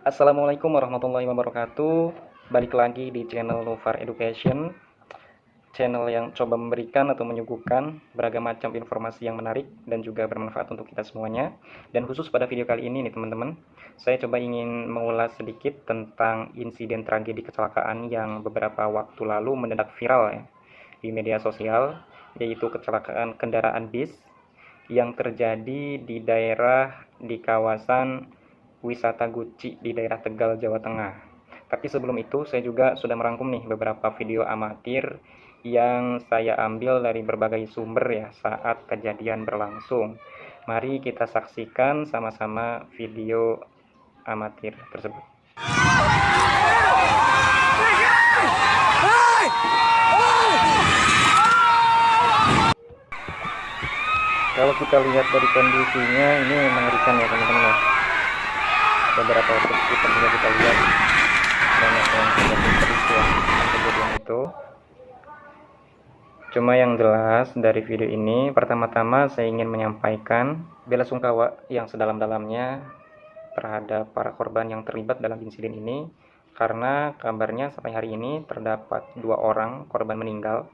Assalamualaikum warahmatullahi wabarakatuh. Balik lagi di channel Novar Education, channel yang coba memberikan atau menyuguhkan beragam macam informasi yang menarik dan juga bermanfaat untuk kita semuanya. Dan khusus pada video kali ini nih teman-teman, saya coba ingin mengulas sedikit tentang insiden tragedi kecelakaan yang beberapa waktu lalu mendadak viral ya di media sosial, yaitu kecelakaan kendaraan bis yang terjadi di kawasan wisata Guci di daerah Tegal, Jawa Tengah. Tapi sebelum itu saya juga sudah merangkum nih beberapa video amatir yang saya ambil dari berbagai sumber ya saat kejadian berlangsung. Mari kita saksikan sama-sama video amatir tersebut. Kalau kita lihat dari kondisinya ini mengerikan ya teman-teman ya. Beberapa waktu sekitar kita lihat banyak yang terjadi peristiwa kejadian itu. Cuma yang jelas dari video ini, pertama-tama saya ingin menyampaikan bela sungkawa yang sedalam-dalamnya terhadap para korban yang terlibat dalam insiden ini, karena kabarnya sampai hari ini terdapat 2 orang korban meninggal.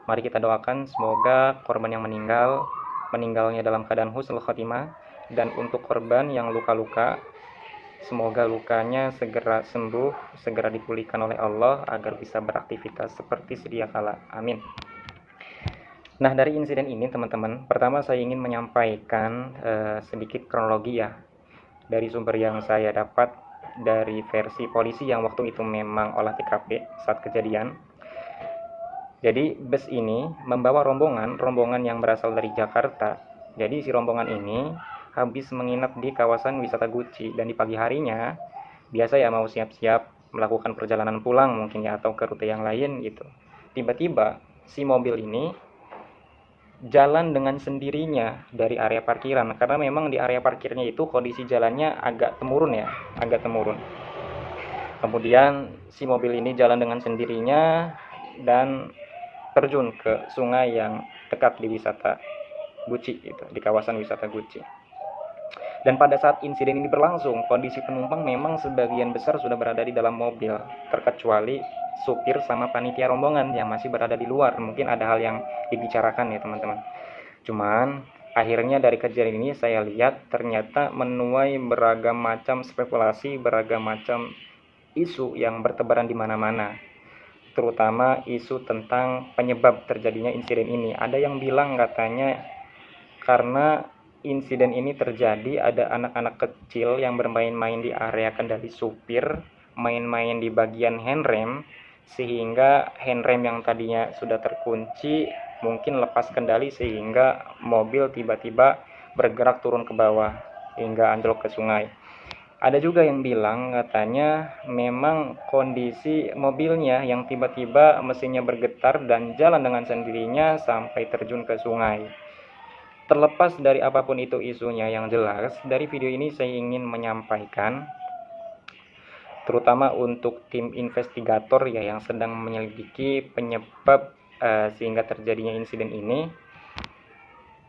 Mari kita doakan semoga korban yang meninggalnya dalam keadaan husnul khotimah, dan untuk korban yang luka-luka, semoga lukanya segera sembuh, segera dipulihkan oleh Allah agar bisa beraktivitas seperti sedia kala. Amin. Nah, dari insiden ini teman-teman, pertama saya ingin menyampaikan sedikit kronologi ya dari sumber yang saya dapat dari versi polisi yang waktu itu memang olah TKP saat kejadian. Jadi bus ini membawa rombongan yang berasal dari Jakarta. Jadi si rombongan ini habis menginap di kawasan wisata Guci, dan di pagi harinya biasa ya mau siap-siap melakukan perjalanan pulang mungkin ya, atau ke rute yang lain gitu. Tiba-tiba si mobil ini jalan dengan sendirinya dari area parkiran, karena memang di area parkirnya itu kondisi jalannya agak temurun ya, agak temurun. Kemudian si mobil ini jalan dengan sendirinya dan terjun ke sungai yang dekat di wisata Guci itu, di kawasan wisata Guci. Dan pada saat insiden ini berlangsung, kondisi penumpang memang sebagian besar sudah berada di dalam mobil, terkecuali supir sama panitia rombongan yang masih berada di luar. Mungkin ada hal yang dibicarakan ya teman-teman. Cuman akhirnya dari kejadian ini saya lihat ternyata menuai beragam macam spekulasi, beragam macam isu yang bertebaran di mana-mana, terutama isu tentang penyebab terjadinya insiden ini. Ada yang bilang katanya karena insiden ini terjadi ada anak-anak kecil yang bermain-main di area kendali supir, main-main di bagian handrem, sehingga handrem yang tadinya sudah terkunci mungkin lepas kendali sehingga mobil tiba-tiba bergerak turun ke bawah hingga anjlok ke sungai. Ada juga yang bilang katanya memang kondisi mobilnya yang tiba-tiba mesinnya bergetar dan jalan dengan sendirinya sampai terjun ke sungai. Terlepas dari apapun itu isunya, yang jelas dari video ini saya ingin menyampaikan, terutama untuk tim investigator ya yang sedang menyelidiki penyebab sehingga terjadinya insiden ini,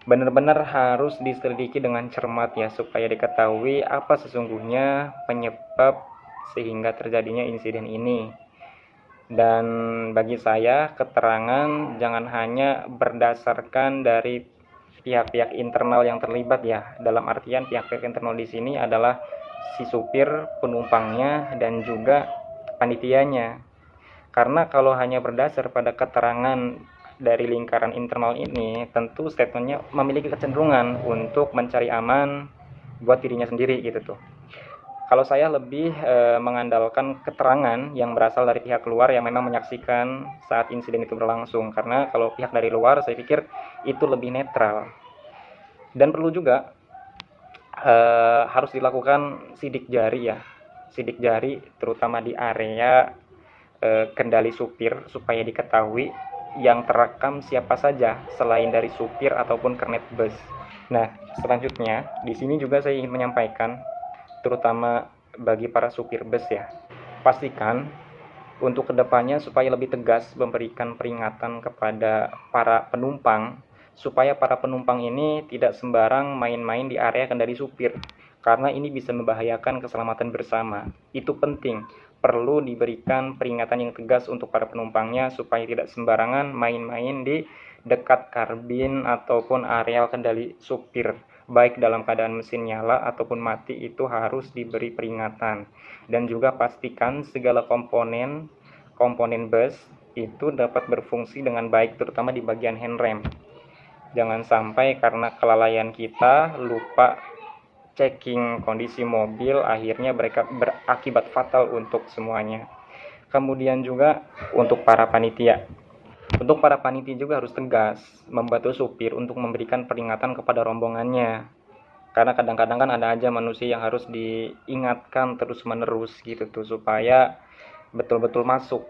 benar-benar harus diselidiki dengan cermat ya, supaya diketahui apa sesungguhnya penyebab sehingga terjadinya insiden ini. Dan bagi saya, keterangan jangan hanya berdasarkan dari pihak-pihak internal yang terlibat ya. Dalam artian pihak-pihak internal di sini adalah si supir, penumpangnya, dan juga panitianya. Karena kalau hanya berdasar pada keterangan dari lingkaran internal ini, tentu statementnya memiliki kecenderungan untuk mencari aman buat dirinya sendiri gitu tuh. Kalau saya lebih mengandalkan keterangan yang berasal dari pihak luar yang memang menyaksikan saat insiden itu berlangsung, karena kalau pihak dari luar saya pikir itu lebih netral. Dan perlu juga harus dilakukan sidik jari ya, sidik jari terutama di area kendali supir, supaya diketahui yang terekam siapa saja selain dari supir ataupun kernet bus. Nah, selanjutnya di sini juga saya ingin menyampaikan, terutama bagi para supir bus ya, pastikan untuk kedepannya supaya lebih tegas memberikan peringatan kepada para penumpang supaya para penumpang ini tidak sembarang main-main di area kendali supir, karena ini bisa membahayakan keselamatan bersama. Itu penting, perlu diberikan peringatan yang tegas untuk para penumpangnya supaya tidak sembarangan main-main di dekat karbin ataupun area kendali supir, baik dalam keadaan mesin nyala ataupun mati. Itu harus diberi peringatan. Dan juga pastikan segala komponen bus itu dapat berfungsi dengan baik, terutama di bagian handrem. Jangan sampai karena kelalaian kita lupa checking kondisi mobil, akhirnya mereka berakibat fatal untuk semuanya. Kemudian juga untuk para panitia. Untuk para panitia juga harus tegas membantu supir untuk memberikan peringatan kepada rombongannya. Karena kadang-kadang kan ada aja manusia yang harus diingatkan terus-menerus gitu tuh, supaya betul-betul masuk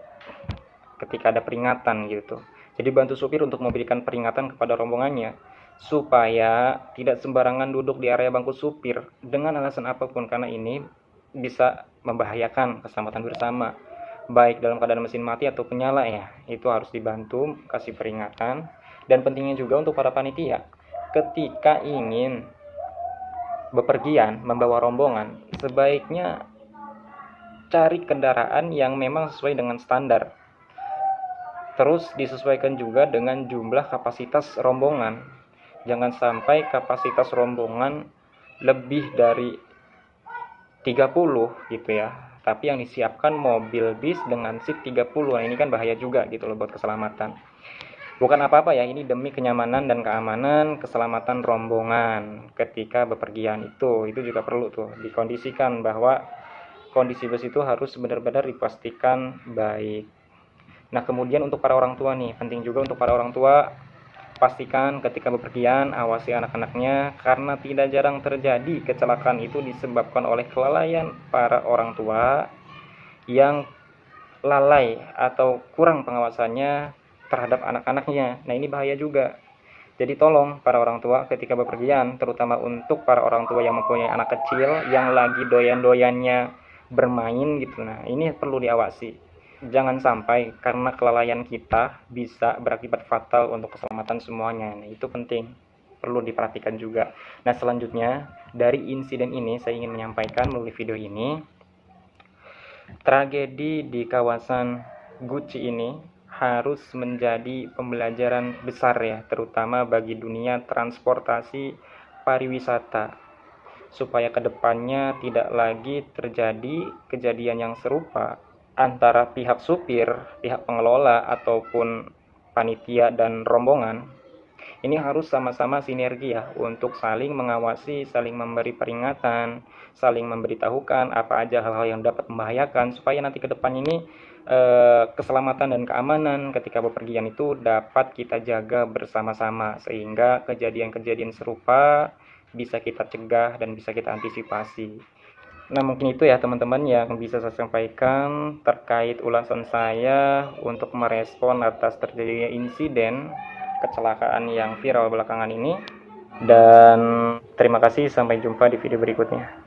ketika ada peringatan gitu. Jadi bantu supir untuk memberikan peringatan kepada rombongannya supaya tidak sembarangan duduk di area bangku supir dengan alasan apapun, karena ini bisa membahayakan keselamatan bersama, baik dalam keadaan mesin mati atau penyala ya. Itu harus dibantu kasih peringatan. Dan pentingnya juga untuk para panitia, ketika ingin bepergian membawa rombongan, sebaiknya cari kendaraan yang memang sesuai dengan standar. Terus disesuaikan juga dengan jumlah kapasitas rombongan. Jangan sampai kapasitas rombongan lebih dari 30 gitu ya, tapi yang disiapkan mobil bis dengan seat 30. Nah, ini kan bahaya juga gitu loh buat keselamatan. Bukan apa-apa ya, ini demi kenyamanan dan keamanan keselamatan rombongan ketika bepergian. Itu juga perlu tuh dikondisikan bahwa kondisi bus itu harus benar-benar dipastikan baik. Nah, kemudian untuk para orang tua nih, penting juga untuk para orang tua, pastikan ketika bepergian awasi anak-anaknya, karena tidak jarang terjadi kecelakaan itu disebabkan oleh kelalaian para orang tua yang lalai atau kurang pengawasannya terhadap anak-anaknya. Nah, ini bahaya juga. Jadi tolong para orang tua ketika bepergian, terutama untuk para orang tua yang mempunyai anak kecil yang lagi doyan-doyannya bermain gitu. Nah, ini perlu diawasi. Jangan sampai karena kelalaian kita bisa berakibat fatal untuk keselamatan semuanya. Nah, itu penting, perlu diperhatikan juga. Nah, selanjutnya dari insiden ini saya ingin menyampaikan melalui video ini, tragedi di kawasan Guci ini harus menjadi pembelajaran besar ya, terutama bagi dunia transportasi pariwisata, supaya kedepannya tidak lagi terjadi kejadian yang serupa antara pihak supir, pihak pengelola, ataupun panitia dan rombongan. Ini harus sama-sama sinergi ya, untuk saling mengawasi, saling memberi peringatan, saling memberitahukan apa aja hal-hal yang dapat membahayakan, supaya nanti ke depan ini keselamatan dan keamanan ketika bepergian itu dapat kita jaga bersama-sama, sehingga kejadian-kejadian serupa bisa kita cegah dan bisa kita antisipasi. Nah, mungkin itu ya teman-teman yang bisa saya sampaikan terkait ulasan saya untuk merespon atas terjadinya insiden kecelakaan yang viral belakangan ini. Dan terima kasih, sampai jumpa di video berikutnya.